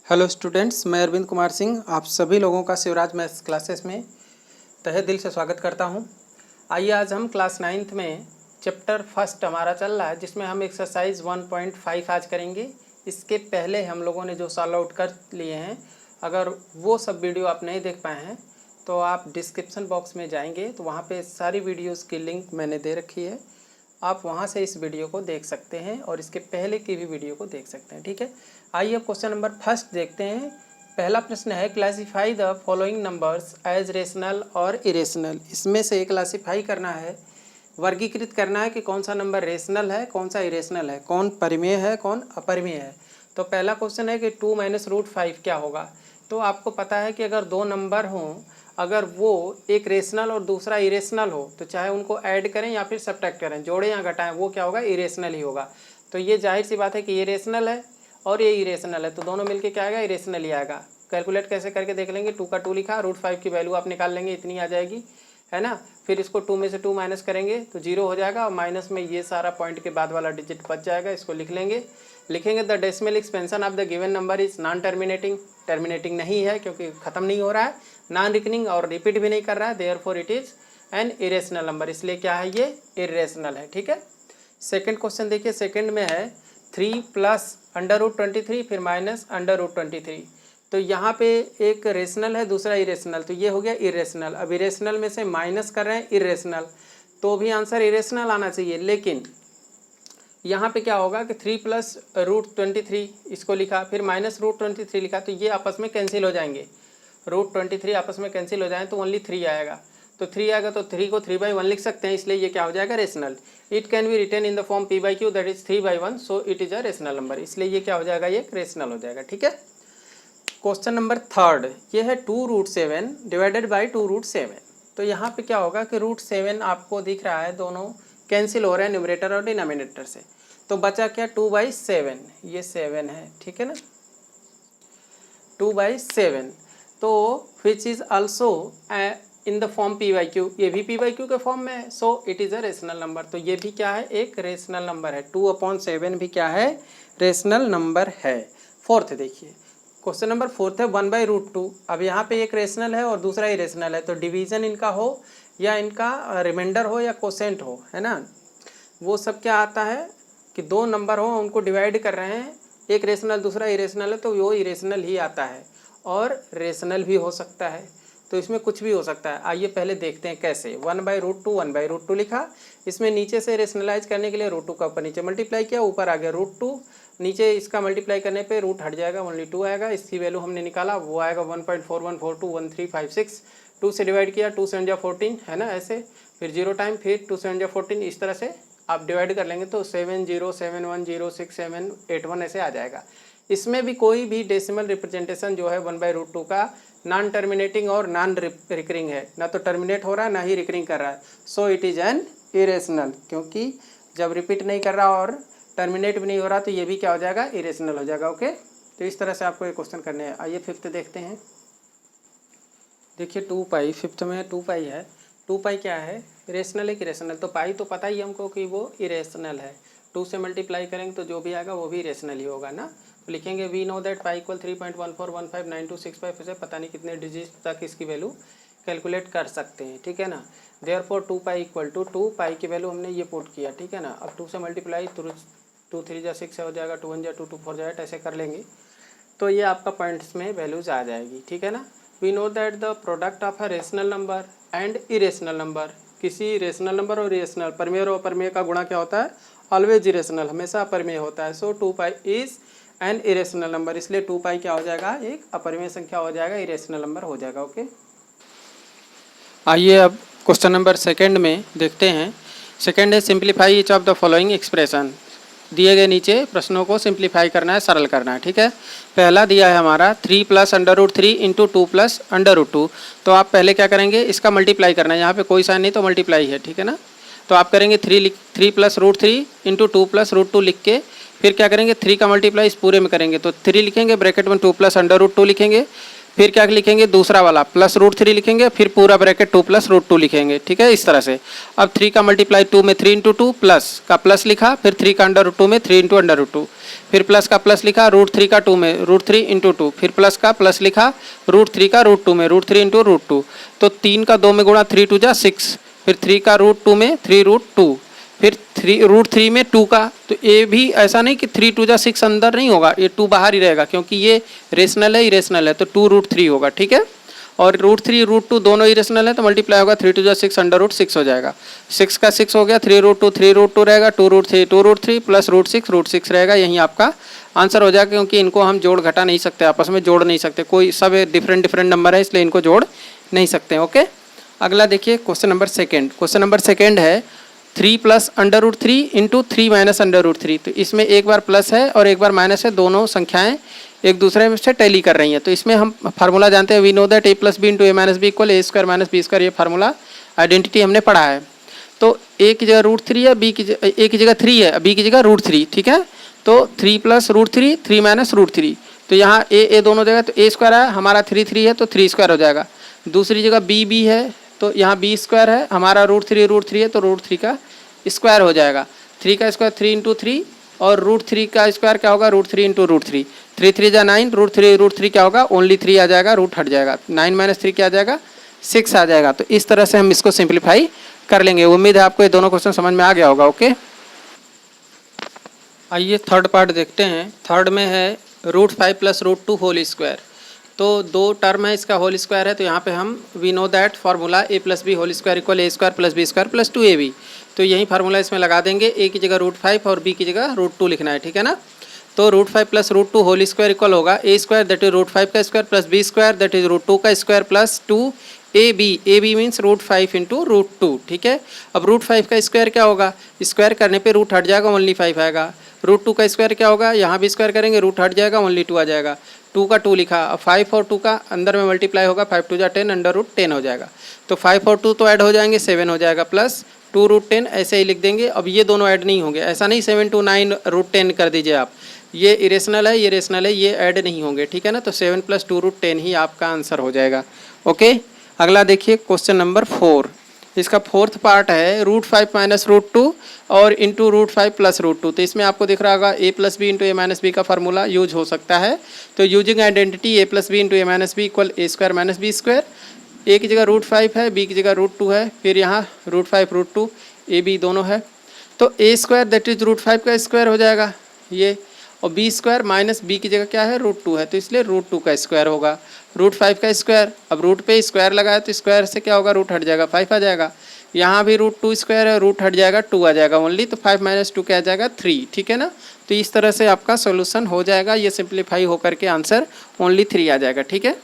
Hello students, मैं अरविंद कुमार सिंह आप सभी लोगों का शिवराज मैथ्स क्लासेस में तहे दिल से स्वागत करता हूं। आइए आज हम क्लास 9th में चैप्टर फर्स्ट हमारा चल रहा है, जिसमें हम एक्सरसाइज 1.5 आज करेंगे। इसके पहले हम लोगों ने जो सॉल्व आउट कर लिए हैं, अगर वो सब वीडियो आप नहीं देख पाए हैं तो आप डिस्क्रिप्शन बॉक्स में जाएंगे तो वहाँ पर सारी वीडियोज़ की लिंक मैंने दे रखी है। आप वहाँ से इस वीडियो को देख सकते हैं और इसके पहले की भी वीडियो को देख सकते हैं। ठीक है, आइए अब क्वेश्चन नंबर फर्स्ट देखते हैं। पहला प्रश्न है, classify the following numbers as rational और इरेशनल। इसमें से क्लासीफाई करना है, वर्गीकृत करना है कि कौन सा नंबर रेशनल है, कौन सा इरेशनल है, कौन परिमेय है, कौन अपरिमेय है। तो पहला क्वेश्चन है कि 2 - √5 क्या होगा। तो आपको पता है कि अगर दो नंबर हों, अगर वो एक रेशनल और दूसरा इरेशनल हो तो चाहे उनको ऐड करें या फिर सब्ट्रैक्ट करें, जोड़ें या घटाएं, वो क्या होगा, इरेशनल ही होगा। तो ये जाहिर सी बात है कि ये रेशनल है और ये इरेशनल है, तो दोनों मिलके क्या आएगा, इरेशनल ही आएगा। कैलकुलेट कैसे करके देख लेंगे, 2 का 2 लिखा, √5 की वैल्यू आप निकाल लेंगे, इतनी आ जाएगी, है ना। फिर इसको 2 में से 2 माइनस करेंगे तो 0 हो जाएगा और माइनस में ये सारा पॉइंट के बाद वाला डिजिट बच जाएगा। इसको लिखेंगे the decimal expansion of the given number is non terminating. Terminating नहीं है क्योंकि ख़त्म नहीं हो रहा है, नॉन रिकनिंग और रिपीट भी नहीं कर रहा है, therefore it is an irrational number, इसलिए क्या है, ये इरेशनल है। ठीक है, सेकंड क्वेश्चन देखिए, सेकंड में है 3 + √23 फिर माइनस √23। तो यहाँ पे एक रेशनल है, दूसरा इरेशनल, तो ये हो गया इरेशनल। अब इरेशनल में से माइनस कर रहे हैं इरेशनल, तो भी आंसर इरेशनल आना चाहिए। लेकिन यहाँ पे क्या होगा कि 3 + √23 इसको लिखा, फिर माइनस √23 लिखा, तो ये आपस में कैंसिल हो जाएंगे। √23 आपस में कैंसिल हो जाए तो ओनली 3 आएगा। तो 3 आएगा तो 3 को 3/1 लिख सकते हैं, इसलिए ये क्या हो जाएगा, rational. It can be written in the form p/q that is 3/1, so it is a rational number, इसलिए ये क्या हो जाएगा, ये रेशनल हो जाएगा। ठीक है, क्वेश्चन नंबर थर्ड, ये है 2√7 डिवाइडेड बाई 2√7। तो यहाँ पे क्या होगा कि √7 आपको दिख रहा है, दोनों कैंसिल हो रहे हैं न्यूमरेटर और डिनोमिनेटर से, तो बचा क्या, 2/7, ये 7 है। ठीक है ना, 2/7, तो which is also in the form p/q, ये भी p/q के फॉर्म में है, सो it is a rational number. तो ये भी क्या है, एक रेशनल नंबर है। 2/7 भी क्या है, रेशनल नंबर है। फोर्थ देखिए, क्वेश्चन नंबर फोर्थ है 1/√2। अब यहाँ पे एक रेशनल है और दूसरा इरेशनल है, तो डिवीज़न इनका हो या इनका रिमाइंडर हो या कोसेंट हो, है ना, वो सब क्या आता है कि दो नंबर हो, उनको डिवाइड कर रहे हैं, एक रेशनल दूसरा इरेशनल है, तो वो इरेशनल ही आता है। और रेशनल भी हो सकता है, तो इसमें कुछ भी हो सकता है। आइए पहले देखते हैं कैसे। 1/√2 लिखा, इसमें नीचे से रेशनलाइज करने के लिए √2 का ऊपर नीचे मल्टीप्लाई किया, ऊपर आ गया √2, नीचे इसका मल्टीप्लाई करने पे रूट हट जाएगा, ओनली 2 आएगा। इसकी वैल्यू हमने निकाला, वो आएगा 1.41421356। 2 से डिवाइड किया, 2 7 = 14, है ना, ऐसे, फिर 0 टाइम, फिर 2 7 = 14, इस तरह से आप डिवाइड कर लेंगे तो 7071067881 ऐसे आ जाएगा। इसमें भी कोई भी डेसिमल रिप्रेजेंटेशन जो है 1/√2 का नॉन टर्मिनेटिंग और नॉन रिकरिंग है, ना तो टर्मिनेट हो रहा है ना ही रिकरिंग कर रहा है, सो इट इज़ एन इरेशनल। क्योंकि जब रिपीट नहीं कर रहा और टर्मिनेट भी नहीं हो रहा तो ये भी क्या हो जाएगा, इरेशनल हो जाएगा। ओके, तो इस तरह से आपको ये क्वेश्चन करने हैं। आइए फिफ्थ देखते हैं। देखिए 2π, फिफ्थ में 2π है। 2π क्या है, रेशनल है कि इरेशनल। तो पाई तो पता ही हमको कि वो इरेशनल है, 2 से मल्टीप्लाई करेंगे तो जो भी आएगा वो भी इरेशनल ही होगा ना। तो लिखेंगे वी नो दैट π = 3.14159265, से पता नहीं कितने डिजिट तक इसकी वैल्यू कैलकुलेट कर सकते हैं। ठीक है ना, देयरफॉर 2π = 2, पाई की वैल्यू हमने ये पुट किया। ठीक है ना, अब 2 से मल्टीप्लाई, 2 3 = 6 हो जाएगा, 2 1 = 2, 2 4 जाएगा, ऐसे कर लेंगे तो ये आपका पॉइंट्स में वैल्यूज आ जाएगी। ठीक है ना, we know that the product of a rational number and irrational number, किसी रेशनल नंबर और इरेशनल, परिमेय और अपरिमेय का गुणा क्या होता है, ऑलवेज इरेशनल, हमेशा अपरिमेय होता है। सो 2π इज एन इरेशनल नंबर, इसलिए 2π क्या हो जाएगा, एक अपरिमेय संख्या हो जाएगा, इरेशनल नंबर हो जाएगा। ओके, आइए अब क्वेश्चन नंबर सेकंड में देखते हैं। सेकंड है simplify each of the following expression. दिए गए नीचे प्रश्नों को सिंप्लीफाई करना है, सरल करना है। ठीक है, पहला दिया है हमारा 3 + √3 × 2 + √2। तो आप पहले क्या करेंगे, इसका मल्टीप्लाई करना है, यहाँ पे कोई साइन नहीं तो मल्टीप्लाई है। ठीक है ना, तो आप करेंगे 3 + √3 × 2 + √2 लिख के, फिर क्या करेंगे, 3 का मल्टीप्लाई इस पूरे में करेंगे, तो 3 लिखेंगे, ब्रैकेट में 2 + √2 लिखेंगे, फिर क्या लिखेंगे, दूसरा वाला प्लस √3 लिखेंगे, फिर पूरा ब्रैकेट 2 + √2 लिखेंगे, ठीक है, इस तरह से। अब 3 का मल्टीप्लाई 2 में 3 × 2 प्लस का प्लस लिखा, फिर 3 का √2 में 3 × √2, फिर प्लस का प्लस लिखा, √3 का 2 में √3 × 2, फिर प्लस का प्लस लिखा, √3 का √2 में √3 × √2। तो 3 का 2 में गुणा 3 × 2 = 6, फिर 3 का √2 में 3 √2, फिर √3 में 2 का। तो ये भी ऐसा नहीं कि 3 × 2 = 6 अंदर नहीं होगा, ये 2 बाहर ही रहेगा, क्योंकि ये रेशनल है, इरेशनल है, तो 2 √3 होगा, ठीक है। और √3 √2 दोनों इरेशनल है, तो मल्टीप्लाई होगा, 3 × 2 = 6, √6 हो जाएगा। 6 का 6 हो गया, 3 √2 रहेगा, 2 √3 प्लस √6 रहेगा, यही आपका आंसर हो जाएगा। क्योंकि इनको हम जोड़ घटा नहीं सकते, आपस में जोड़ नहीं सकते, कोई सब डिफरेंट नंबर है, इसलिए इनको जोड़ नहीं सकते। ओके, अगला देखिए question number second. Question number second है 3 + √3 × 3 - √3। तो इसमें एक बार प्लस है और एक बार माइनस है, दोनों संख्याएं एक दूसरे से टैली कर रही हैं। तो इसमें हम फार्मूला जानते हैं, we know that a + b × a - b = a² - b²। ये फार्मूला आइडेंटिटी हमने पढ़ा है। तो a की जगह √3 है, a की जगह 3 है, b की जगह √3, ठीक है। तो 3 + √3 3 - √3। तो यहाँ a दोनों जगह, तो a² है, हमारा 3 है, तो 3² हो जाएगा। दूसरी जगह b है, तो यहाँ b² है, हमारा √3 है, तो √3 का स्क्वायर हो जाएगा। 3 का स्क्वायर 3 × 3, और √3 का स्क्वायर क्या होगा, √3 × √3। 3 3 = 9, √3 क्या होगा, ओनली 3 आ जाएगा, रूट हट जाएगा, 9 - 3 क्या आ जाएगा, 6 आ जाएगा। तो इस तरह से हम इसको सिंप्लीफाई कर लेंगे। उम्मीद है आपको ये दोनों क्वेश्चन समझ में आ गया होगा। ओके, आइए थर्ड पार्ट देखते हैं। थर्ड में है √5 + √2 होल स्क्वायर। तो दो टर्म है, इसका होल स्क्वायर है, तो यहाँ पे हम we know that formula a + b whole square = a² + b² + 2ab। तो यही फार्मूला इसमें लगा देंगे, a की जगह √5 और b की जगह √2 लिखना है, ठीक है ना। तो √5 + √2 होल स्क्वायर इक्वल होगा a² दैट इज √5 का square plus b² that is √2 का स्क्वायर प्लस 2ab मीन्स √5 × √2, ठीक है। अब √5 का स्क्वायर क्या होगा, स्क्वायर करने पे रूट हट जाएगा, ओनली 5 आएगा। √2 का स्क्वायर क्या होगा, यहाँ भी स्क्वायर करेंगे, रूट हट जाएगा, ओनली 2 आ जाएगा। 2 का 2 लिखा, अब 5 और 2 का अंदर में मल्टीप्लाई होगा, 5 × 2 = 10, √10 हो जाएगा। तो 5 और 2 तो ऐड हो जाएंगे, 7 हो जाएगा, प्लस 2 √10 ऐसे ही लिख देंगे। अब ये दोनों ऐड नहीं होंगे, ऐसा नहीं 7 × 9 √10 कर दीजिए आप, ये इरेशनल है, ये रेशनल है, ये ऐड नहीं होंगे, ठीक है ना। तो 7 + 2 √10 ही आपका आंसर हो जाएगा। ओके, अगला देखिए क्वेश्चन नंबर 4। इसका फोर्थ पार्ट है √5 - √2 और इंटू √5 + √2। तो इसमें आपको दिख रहा होगा a + b × a - b का फार्मूला यूज हो सकता है। तो using identity a + b × a - b = a² - b²। a की जगह √5 है, b की जगह √2 है, फिर यहाँ √5 √2 ab दोनों है। तो a² दैट इज √5 का स्क्वायर हो जाएगा ये, और b² माइनस b की जगह क्या है, √2 है, तो इसलिए √2 का स्क्वायर होगा। √5 का स्क्वायर, अब रूट पे स्क्वायर लगाया तो स्क्वायर से क्या होगा, रूट हट जाएगा, 5 आ जाएगा। यहाँ भी √2 स्क्वायर है, रूट हट जाएगा, 2 आ जाएगा ओनली, तो 5 - 2 क्या आ जाएगा, 3, ठीक है ना। तो इस तरह से आपका सोल्यूशन हो जाएगा, ये सिंप्लीफाई होकर के आंसर ओनली 3 आ जाएगा, ठीक है।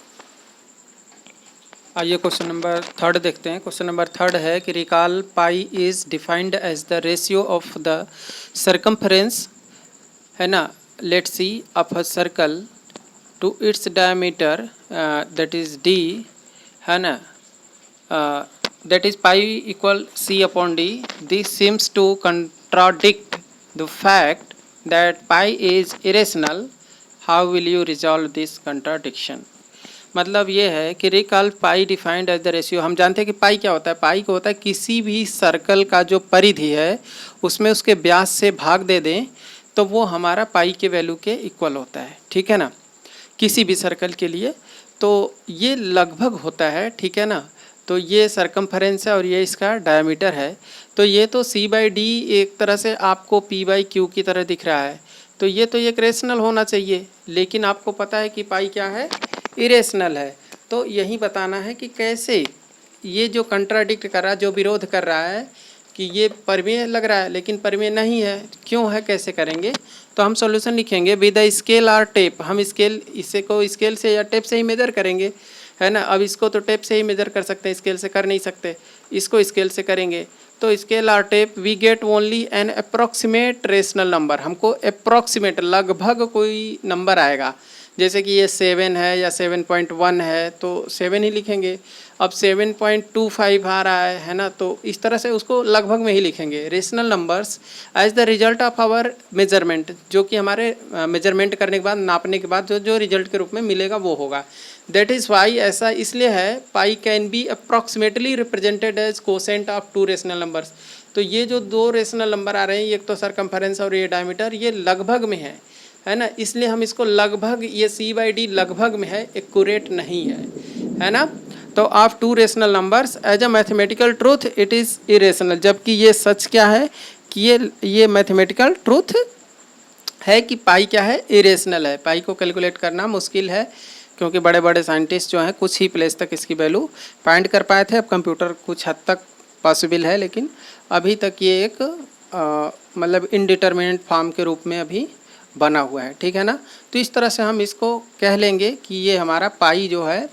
आइए क्वेश्चन नंबर थर्ड देखते हैं। क्वेश्चन नंबर थर्ड है कि recall pi is defined as the ratio of the circumference, है ना, let's see, of a circle to its diameter that is d, है ना, that is pi equal c/d। This seems to contradict the fact that pi is irrational. How will you resolve this contradiction. मतलब ये है कि recall pi defined as the ratio. हम जानते हैं कि पाई क्या होता है, पाई को होता है किसी भी सर्कल का जो परिधि है उसमें उसके व्यास से भाग दे दें तो वो हमारा पाई के वैल्यू के इक्वल होता है, ठीक है ना, किसी भी सर्कल के लिए। तो ये लगभग होता है, ठीक है ना। तो ये सर्कम्फ्रेंस है और ये इसका डायमीटर है। तो ये तो c/d एक तरह से आपको p/q की तरह दिख रहा है। तो ये तो एक रेशनल होना चाहिए, लेकिन आपको पता है कि पाई क्या है, इरेशनल है। तो यही बताना है कि कैसे ये जो कंट्राडिक्ट कर रहा है, जो विरोध कर रहा है कि ये परिमेय लग रहा है लेकिन परिमेय नहीं है, क्यों है, कैसे करेंगे। तो हम सॉल्यूशन लिखेंगे विद द स्केल और टेप। हम स्केल, इसे को स्केल से या टेप से ही मेजर करेंगे, है ना। अब इसको तो टेप से ही मेजर कर सकते हैं, स्केल से कर नहीं सकते, इसको स्केल से करेंगे। तो स्केल और tape we get only an approximate rational number. हमको अप्रॉक्सीमेट लगभग कोई नंबर आएगा, जैसे कि ये 7 है या 7.1 है तो 7 ही लिखेंगे। अब 7.25 आ रहा है ना, तो इस तरह से उसको लगभग में ही लिखेंगे। Rational numbers as the result of our measurement, जो कि हमारे मेजरमेंट करने के बाद, नापने के बाद जो रिजल्ट के रूप में मिलेगा वो होगा। दैट इज़ वाई ऐसा इसलिए है, pi can be approximately represented as quotient of 2 rational numbers. तो ये जो 2 रेशनल नंबर आ रहे हैं, एक तो सरकमफेरेंस और ये डायमीटर, ये लगभग में है ना, इसलिए हम इसको लगभग, ये C/D लगभग में है, एक्यूरेट नहीं है ना। तो of 2 rational numbers as a mathematical truth it is irrational, जबकि ये सच क्या है कि ये मैथमेटिकल ट्रूथ है कि पाई क्या है, इरेशनल है। पाई को कैलकुलेट करना मुश्किल है, क्योंकि बड़े बड़े साइंटिस्ट जो हैं कुछ ही प्लेस तक इसकी वैल्यू फाइंड कर पाए थे। अब कंप्यूटर कुछ हद तक पॉसिबल है, लेकिन अभी तक ये एक मतलब इनडिटरमिनेट फॉर्म के रूप में अभी बना हुआ है, ठीक है ना। तो इस तरह से हम इसको कह लेंगे कि ये हमारा पाई जो है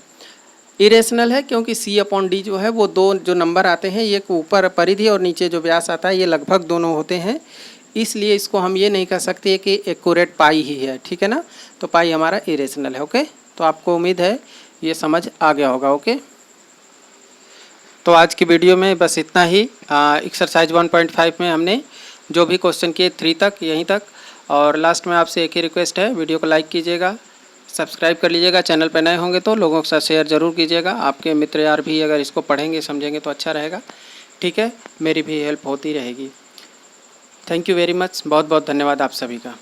इरेशनल है, क्योंकि C/D जो है वो 2 जो नंबर आते हैं, एक ऊपर परिधि और नीचे जो व्यास आता है, ये लगभग दोनों होते हैं, इसलिए इसको हम ये नहीं कह सकते कि एक्यूरेट पाई ही है, ठीक है ना। तो पाई हमारा इरेशनल है। ओके, तो आपको उम्मीद है ये समझ आ गया होगा। ओके, तो आज की वीडियो में बस इतना ही। एक्सरसाइज 1.5 में हमने जो भी क्वेश्चन किए 3 तक, यहीं तक। और लास्ट में आपसे एक ही रिक्वेस्ट है, वीडियो को लाइक कीजिएगा, सब्सक्राइब कर लीजिएगा, चैनल पर नए होंगे तो लोगों के साथ शेयर ज़रूर कीजिएगा। आपके मित्र यार भी अगर इसको पढ़ेंगे समझेंगे तो अच्छा रहेगा, ठीक है, मेरी भी हेल्प होती रहेगी। थैंक यू वेरी मच, बहुत बहुत धन्यवाद आप सभी का।